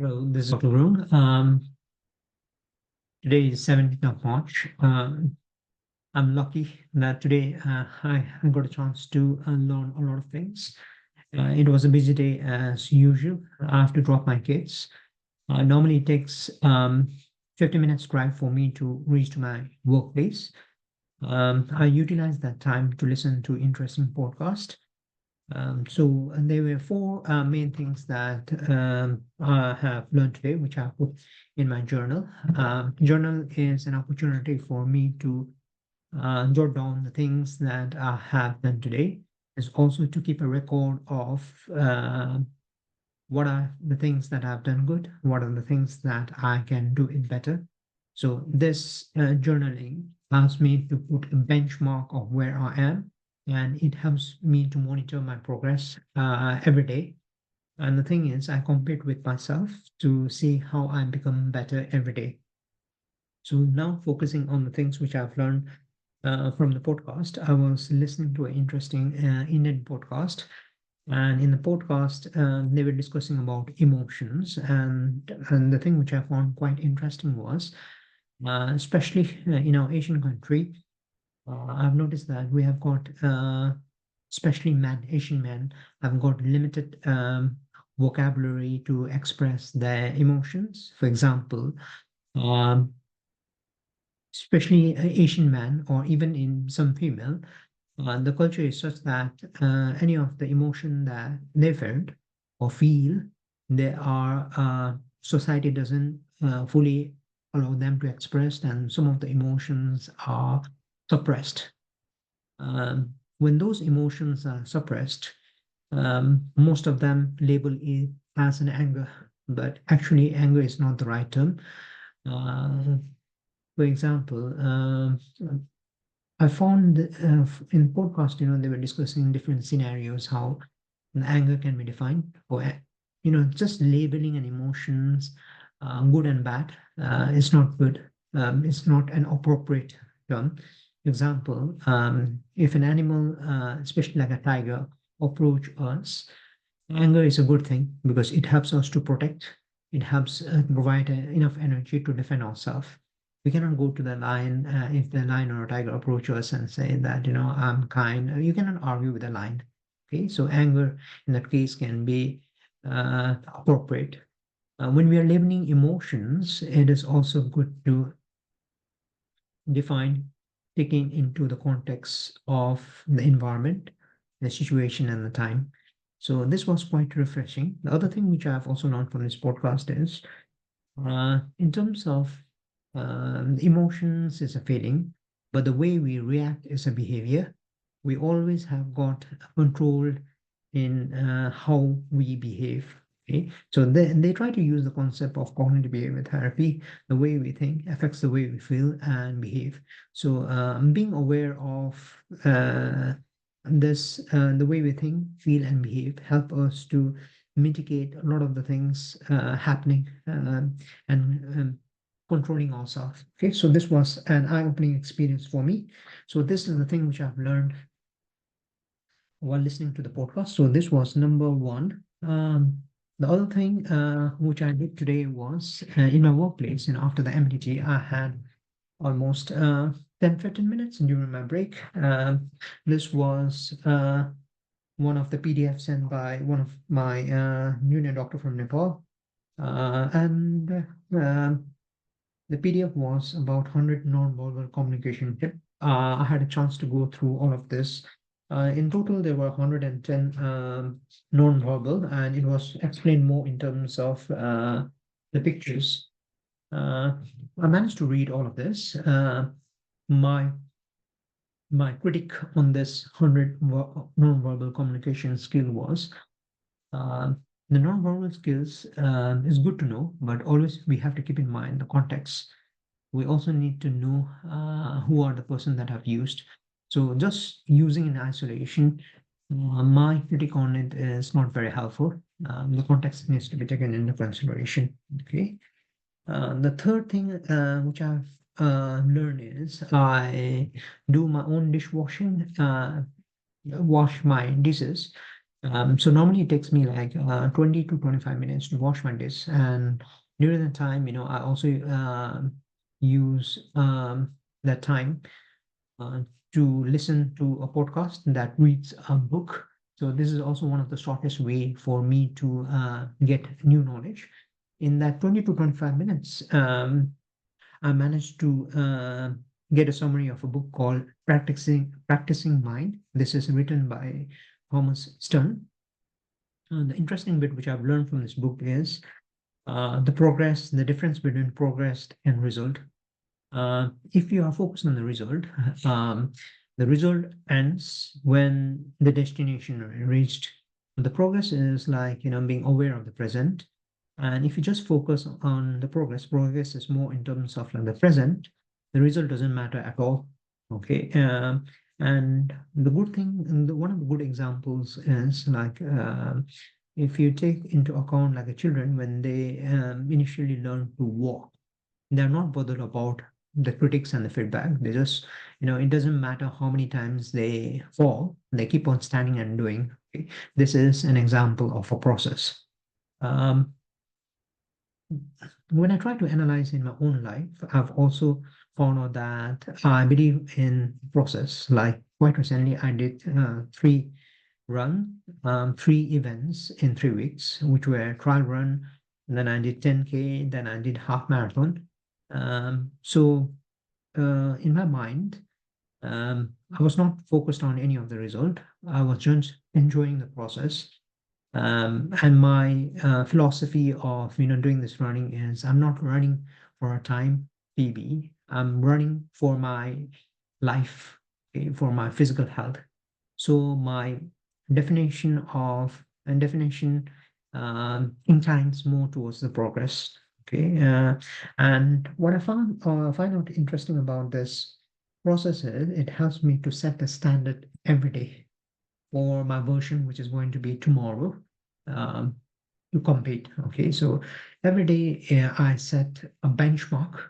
Hello, this is Dr. Varun. Today is 17th of March. I'm lucky that today I got a chance to learn a lot of things. It was a busy day as usual. I have to drop my kids. Normally it takes 50 minutes drive for me to reach to my workplace. I utilize that time to listen to interesting podcast. And there were four main things that I have learned today, which I put in my journal. Journal is an opportunity for me to jot down the things that I have done today. It's also to keep a record of what are the things that I've done good, what are the things that I can do it better. So this journaling allows me to put a benchmark of where I am, and it helps me to monitor my progress every day. And the thing is, I compete with myself to see how I become better every day. So now focusing on the things which I've learned from the podcast, I was listening to an interesting Indian podcast, and in the podcast, they were discussing about emotions, and the thing which I found quite interesting was, especially in our Asian country, I've noticed that we have got, especially men, Asian men, have got limited vocabulary to express their emotions. For example, um, especially Asian men, or even in some female, the culture is such that any of the emotion that they felt or feel, they are society doesn't fully allow them to express, and some of the emotions are suppressed. When those emotions are suppressed, most of them label it as an anger, but actually anger is not the right term. Uh, for example, I found in podcast, they were discussing different scenarios how anger can be defined, or just labeling an emotions, good and bad, is not good. It's not an appropriate term. Example, if an animal, especially like a tiger, approach us, anger is a good thing because it helps us to protect. It helps provide enough energy to defend ourselves. We cannot go to the lion if the lion or a tiger approach us and say that, I'm kind. You cannot argue with the lion. Okay, so anger in that case can be appropriate. When we are labeling emotions, it is also good to define, taking into the context of the environment, the situation, and the time. So this was quite refreshing. The other thing which I've also learned from this podcast is, in terms of emotions is a feeling, but the way we react is a behavior. We always have got control in how we behave. Okay, so they try to use the concept of cognitive behavior therapy. The way we think affects the way we feel and behave. So being aware of the way we think, feel, and behave, help us to mitigate a lot of the things happening, and controlling ourselves. Okay, so this was an eye-opening experience for me. So this is the thing which I've learned while listening to the podcast. So this was number one. The other thing which I did today was, in my workplace, after the MDT, I had almost 10-15 minutes during my break. This was one of the PDFs sent by one of my junior doctor from Nepal. And the PDF was about 100 non-verbal communication tips. I had a chance to go through all of this. In total, there were 110 non-verbal, and it was explained more in terms of the pictures. I managed to read all of this. My my critic on this 100 non-verbal communication skill was, uh, the non-verbal skills is good to know, but always we have to keep in mind the context. We also need to know who are the person that have used. So just using in isolation, my critique on it is not very helpful. The context needs to be taken into consideration. Okay. The third thing which I've learned is I do my own dishwashing, wash my dishes. So normally it takes me like 20 to 25 minutes to wash my dish. And during the time, I also use that time uh, to listen to a podcast that reads a book. So this is also one of the shortest way for me to get new knowledge. In that 20 to 25 minutes, I managed to get a summary of a book called Practicing Mind. This is written by Thomas Stern. The interesting bit which I've learned from this book is the difference between progress and result. If you are focused on um, the result ends when the destination reached. The progress is like, being aware of the present. And if you just focus on the progress is more in terms of like the present, the result doesn't matter at all. Okay. And the good thing, and one of the good examples is like, if you take into account like the children when they initially learn to walk, they're not bothered about the critics and the feedback. They just, it doesn't matter how many times they fall, they keep on standing and doing. Okay? This is an example of a process. Um, when I try to analyze in my own life, I've also found out that I believe in process. Like quite recently, I did three events in 3 weeks, which were trial run, and then I did 10K, then I did half marathon. So in my mind, I was not focused on any of the result. I was just enjoying the process. And my philosophy of doing this running is I'm not running for a time PB. I'm running for my life, okay, for my physical health. So my definition inclines more towards the progress. Okay, and what I find out interesting about this process is it helps me to set a standard every day for my version, which is going to be tomorrow, um, to compete. Okay, so every day I set a benchmark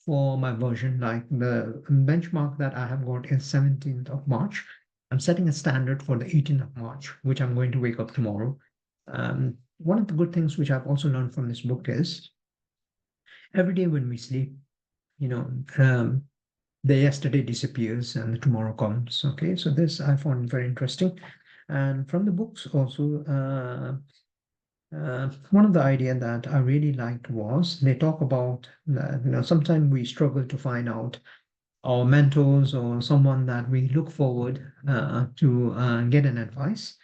for my version. Like the benchmark that I have got is 17th of March. I'm setting a standard for the 18th of March, which I'm going to wake up tomorrow. One of the good things which I've also learned from this book is every day when we sleep, you know, um, the yesterday disappears and the tomorrow comes. Okay, so this I found very interesting. And from the books also, one of the idea that I really liked was they talk about that, sometimes we struggle to find out our mentors or someone that we look forward to get an advice.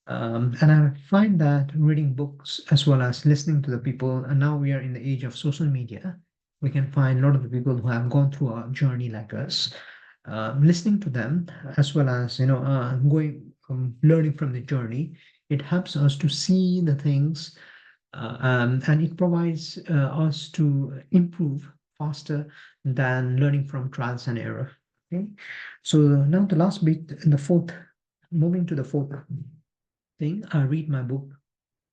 And I find that reading books as well as listening to the people, and now we are in the age of social media, we can find a lot of the people who have gone through a journey like us. Listening to them as well as going learning from the journey, it helps us to see the things, and it provides us to improve faster than learning from trials and error. Okay, so now the last bit, the fourth, moving to the fourth thing, I read my book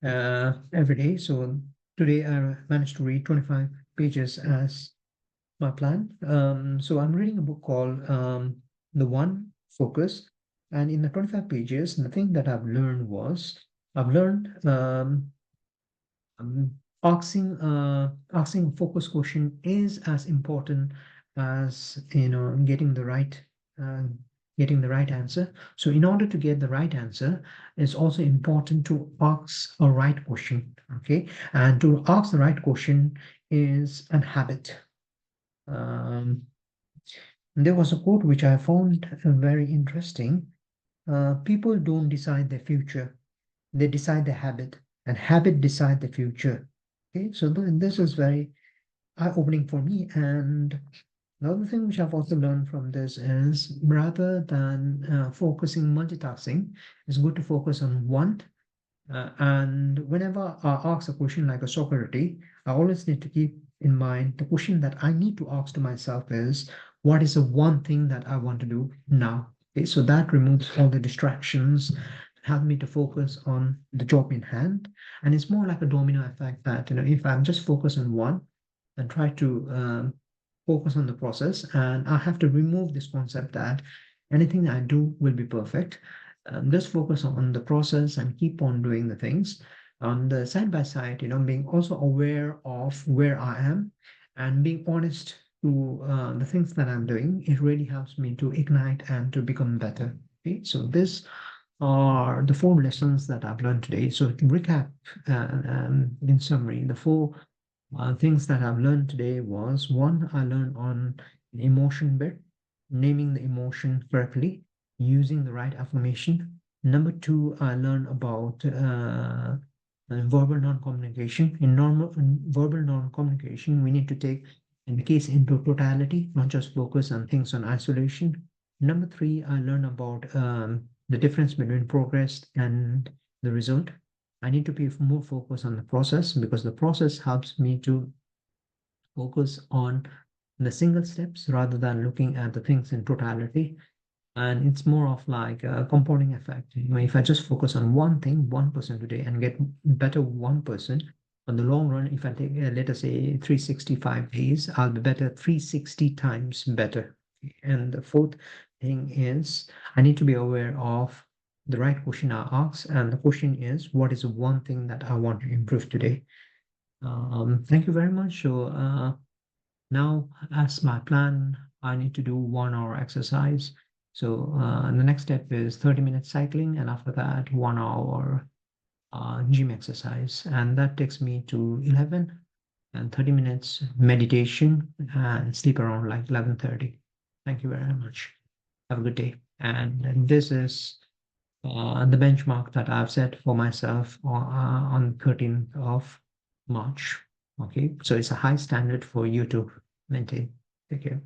every day. So today I managed to read 25 pages as my plan. So I'm reading a book called The One Focus. And in the 25 pages, the thing that I've learned um, asking a focus question is as important as uh, getting the right answer. So in order to get the right answer, it's also important to ask a right question. Okay, and to ask the right question is an habit. um, there was a quote which I found very interesting. People don't decide their future, they decide the habit, and habit decide the future. Okay, so this is very eye-opening for me. And another thing which I've also learned from this is rather than focusing multitasking, it's good to focus on one. And whenever I ask a question like a Socrates, I always need to keep in mind the question that I need to ask to myself is, what is the one thing that I want to do now? Okay, so that removes all the distractions, help me to focus on the job in hand. And it's more like a domino effect that, if I'm just focused on one and try to focus on the process, and I have to remove this concept that anything I do will be perfect. Just focus on the process and keep on doing the things. On the side by side, being also aware of where I am and being honest to the things that I'm doing, it really helps me to ignite and to become better. Okay, so this are the four lessons that I've learned today. So to recap, in summary, the four things that I've learned today was one, I learned on the emotion bit, naming the emotion correctly, using the right affirmation. Number two, I learned about verbal non-communication. In verbal non-communication, we need to take in the case into totality, not just focus on things on isolation. Number three, I learned about the difference between progress and the result. I need to be more focused on the process because the process helps me to focus on the single steps rather than looking at the things in totality. And it's more of like a compounding effect. If I just focus on one thing, 1% today, and get better 1%, on the long run, if I take, let us say, 365 days, I'll be better 360 times better. And the fourth thing is I need to be aware of the right question I ask. And the question is, what is one thing that I want to improve today? Thank you very much. So now, as my plan, I need to do 1 hour exercise. So the next step is 30 minutes cycling, and after that, 1 hour gym exercise. And that takes me to 11 and 30 minutes meditation and sleep around like 11:30. Thank you very much. Have a good day. And this is the benchmark that I've set for myself on 13th of March. Okay, so it's a high standard for you to maintain. Take care.